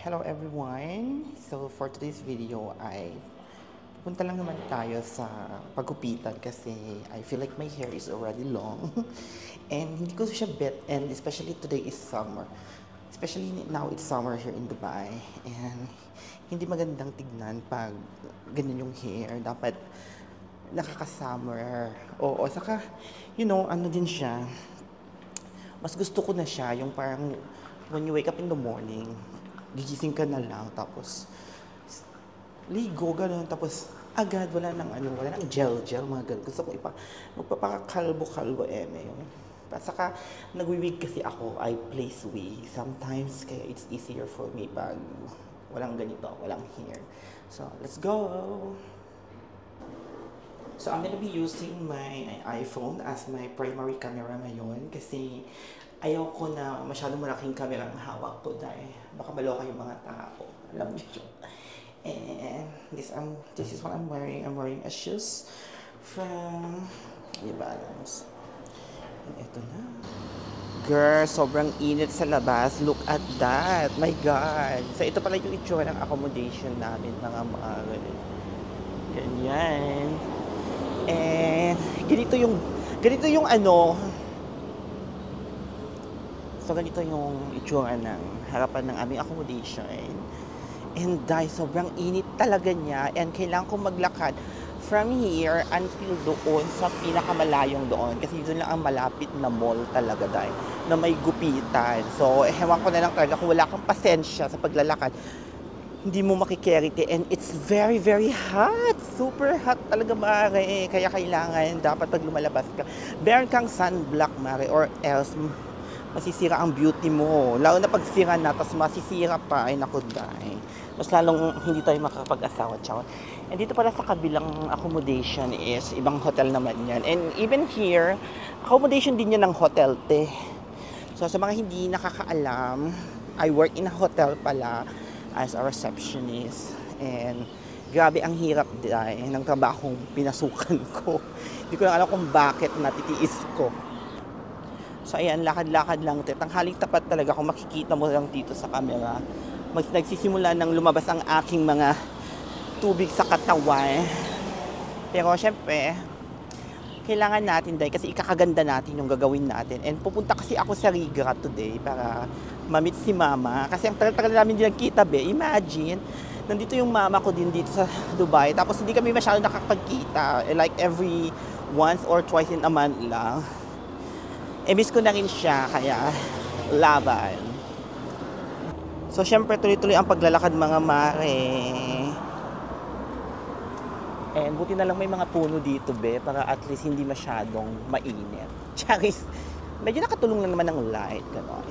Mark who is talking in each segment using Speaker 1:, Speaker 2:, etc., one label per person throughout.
Speaker 1: Hello everyone! So for today's video ay punta lang naman tayo sa paggupitan kasi I feel like my hair is already long and hindi ko siya bet, and especially today is summer. Especially now it's summer here in Dubai and hindi magandang tignan pag ganyan yung hair. Dapat nakaka-summer. Oo, saka ano din siya. Mas gusto ko na siya yung parang when you wake up in the morning, gigising ka na lang, tapos ligo, gano'n, tapos agad, wala nang gel, mga gano'n. Gusto ko magpapakakalbo-kalbo, yun. At saka, nagwiwig kasi ako, I place wig sometimes, kaya it's easier for me pag walang ganito, walang hair. So, let's go! So, I'm gonna be using my iPhone as my primary camera ngayon kasi ayaw ko na masyadong malaking camera ang hawak ko dahil baka maloka yung mga tao. Alam niyo yun. And this is what I'm wearing. I'm wearing a shoes from New Balance. And ito na. Girl, sobrang init sa labas. Look at that. My God. So, ito pala yung itsura ng accommodation namin, mga ganyan. And ganito yung so ganito yung itsura ng harapan ng aming accommodation. And dahil sobrang init talaga niya and kailangan kong maglakad from here until doon sa pinakamalayong doon kasi doon lang ang malapit na mall talaga dahil na may gupitan. So ewan ko na lang talaga kung wala kang pasensya sa paglalakad, hindi mo makikerity, and it's very very hot, super hot talaga mare, kaya kailangan dapat pag lumalabas ka meron kang sunblock mare, or else masisira ang beauty mo, lalo na pag sira na tapos masisira pa, ay naku dahil mas lalong hindi tayo makakapag-asawa. And dito pala sa kabilang accommodation is ibang hotel naman yan, and even here accommodation din yan ng hotel te. So sa mga hindi nakakaalam, I work in a hotel pala as a receptionist, and grabe ang hirap dahil ng trabahong pinasukan ko. Hindi ko lang alam kung bakit natitiis ko. So ayan, lakad-lakad lang. Tanghaling tapat talaga, kung makikita mo lang dito sa camera, nagsisimula nang lumabas ang aking mga tubig sa katawan. Pero syempre, kailangan natin dahil kasi ikakaganda natin yung gagawin natin. And pupunta kasi ako sa Riga today para ma-meet si mama. Kasi ang tagal-tagal namin din nagkita, be. Imagine, nandito yung mama ko din dito sa Dubai. Tapos hindi kami masyado nakakapagkita. Like every once or twice in a month lang. Miss ko na rin siya, kaya laban. So syempre tuloy-tuloy ang paglalakad mga mare. And buti na lang may mga puno dito, be, para at least hindi masyadong mainit. Charis, medyo nakatulong lang naman ng light, gano'n.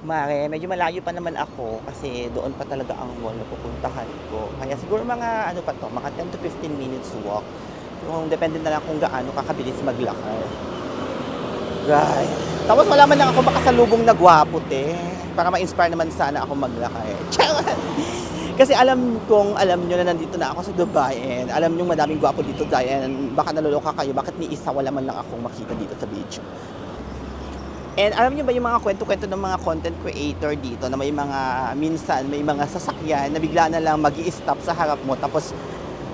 Speaker 1: Mare, medyo malayo pa naman ako kasi doon pa talaga ang mall na pupuntahan ko. Kaya siguro mga mga 10 to 15 minutes walk. Kung depende na lang kung gaano kakabilis maglakad. Right. Tapos wala man lang ako makasalubong na gwapo, te. Para ma-inspire naman sana ako maglakad. Kasi alam nyo na nandito na ako sa Dubai, and alam nyo madaming gwapo dito dahil baka naloloka kayo, bakit ni isa wala man lang akong makita dito sa video. And alam nyo ba yung mga kwento-kwento ng mga content creator dito na may mga, minsan may mga sasakyan na bigla na lang mag-i-stop sa harap mo tapos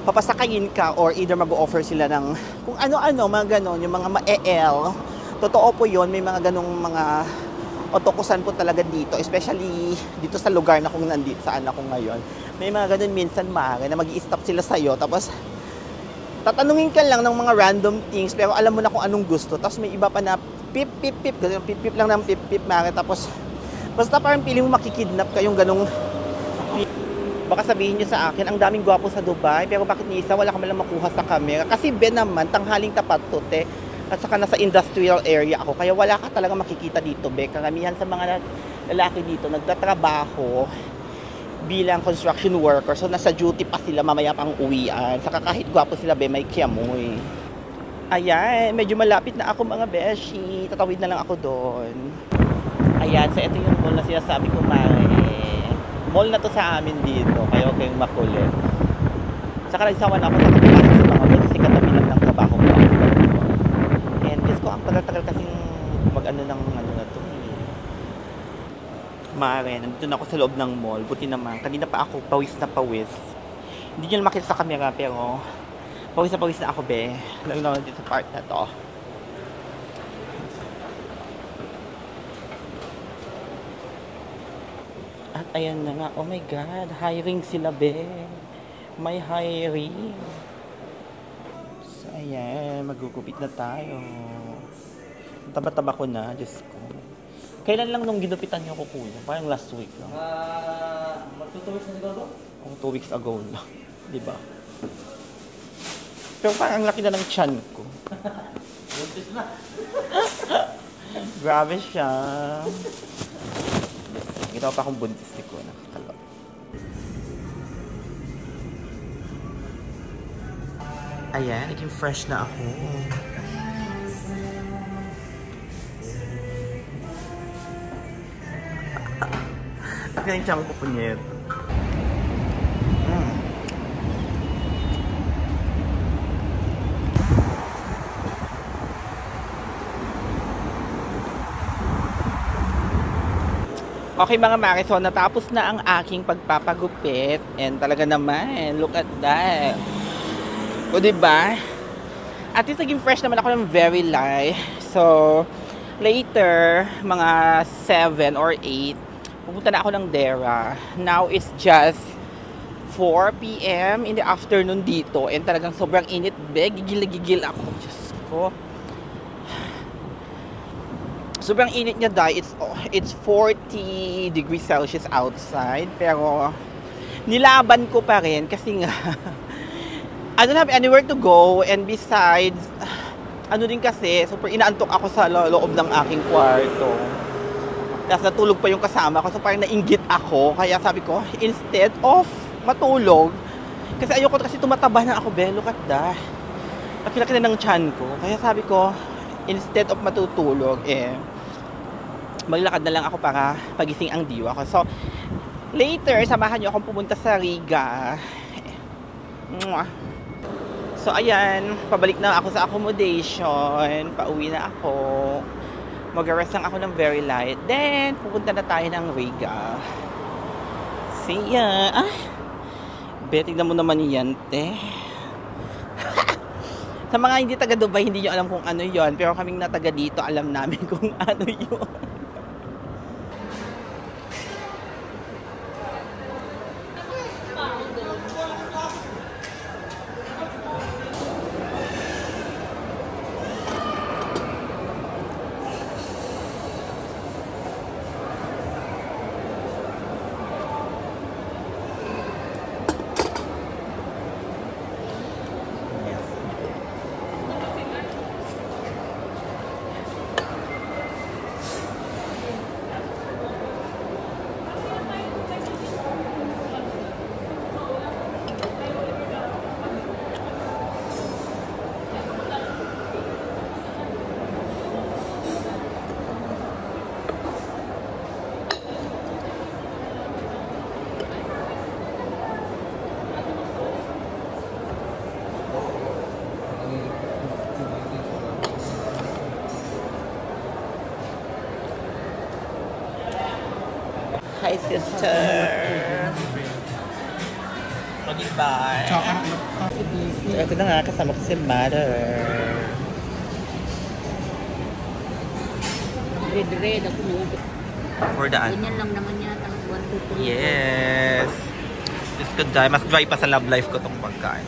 Speaker 1: papasakayin ka, or either mag-offer sila ng kung ano-ano, mga ganon, yung mga ma-EL. Totoo po yun, may mga ganong mga otokusan po talaga dito, especially dito sa lugar na kung nandito saan ako ngayon. May mga ganon minsan mare na mag-i-stop sila sa'yo, tapos tatanungin ka lang ng mga random things, pero alam mo na kung anong gusto. Tapos may iba pa na pip, pip, pip, ganun, pip, pip lang ng pip, pip mare. Tapos basta parang piling mo makikidnap kayong ganong. Baka sabihin nyo sa akin, ang daming gwapo sa Dubai, pero bakit ni isa wala ka malang makuha sa camera? Kasi Ben naman, tanghaling tapat to, te. At saka nasa industrial area ako, kaya wala ka talaga makikita dito, be. Karamihan sa mga lalaki dito nagtatrabaho bilang construction worker, so nasa duty pa sila, mamaya pang uwian. Saka kahit gwapo sila, be, may kiamoy. Ayan, medyo malapit na ako mga beshi, tatawid na lang ako doon. Ayan, so ito yung mall na sinasabi ko, mare. Mall na to sa amin dito, kaya huwag kayong makulit. Saka nagsawa na ako sa kapilasa sa mga mall kasi katabi lang ng trabaho ko. And guess ko, ang tagal-tagal kasing mag-ano ng ano na to. Mare, nandito na ako sa loob ng mall. Buti naman, kanina pa ako pawis na pawis. Hindi nyo makita sa camera pero pawis na ako be. Lalo na dito sa part na to. At ayan na nga, oh my god, hiring sila be. May hiring. So ayan, magugupit na tayo. Taba-taba ko na, Diyos ko. Kailan lang nung ginupitan niyo ko kuya? Parang last week lang.
Speaker 2: Mag 2 weeks na siguro?
Speaker 1: Oh, 2 weeks ago lang. Diba? Pero parang ang laki na ng tiyan ko.
Speaker 2: Buntis na.
Speaker 1: Grabe siya. Ginawa pa akong buntis ni ko. Nakakalo. Ayan, naging fresh na ako. Ang yung tiyan ko punyet. Okay mga Mare, so natapos na ang aking pagpapagupit and talaga naman, look at that. O diba? At least naging fresh naman ako ng very light. So, later, mga 7 or 8, pupunta na ako ng Dera. Now it's just 4 PM in the afternoon dito and talagang sobrang init. Gigil ako. Diyos ko. Sobrang init niya dahil it's 40 degrees Celsius outside. Pero nilaban ko pa rin kasi nga I don't have anywhere to go and besides ano din kasi super inaantok ako sa loob ng aking kwarto. Tapos natulog pa yung kasama ko so parang nainggit ako. Kaya sabi ko instead of matulog kasi ayoko kasi tumataba na ako be. Look at that. Laki-laki na ng tiyan ko. Kaya sabi ko instead of matutulog maglakad na lang ako para pagising ang diwa ko. So, later, samahan nyo akong pumunta sa Riga. So, ayan, pabalik na ako sa accommodation. Pauwi na ako. Mag-rest lang ako ng very light. Then, pupunta na tayo ng Riga. See ya! Tignan mo naman yan, te. Sa mga hindi taga Dubai, hindi nyo alam kung ano yon. Pero kaming na taga dito, alam namin kung ano yon. Hi, sister. Goodbye. Ito na nga, kasama ko si Mother.
Speaker 3: Red, ako mo.
Speaker 1: For daan.
Speaker 3: Ganyan lang naman yata. 1, 2, 3.
Speaker 1: Yes. This could die. Mas dry pa sa love life ko tong pagkain.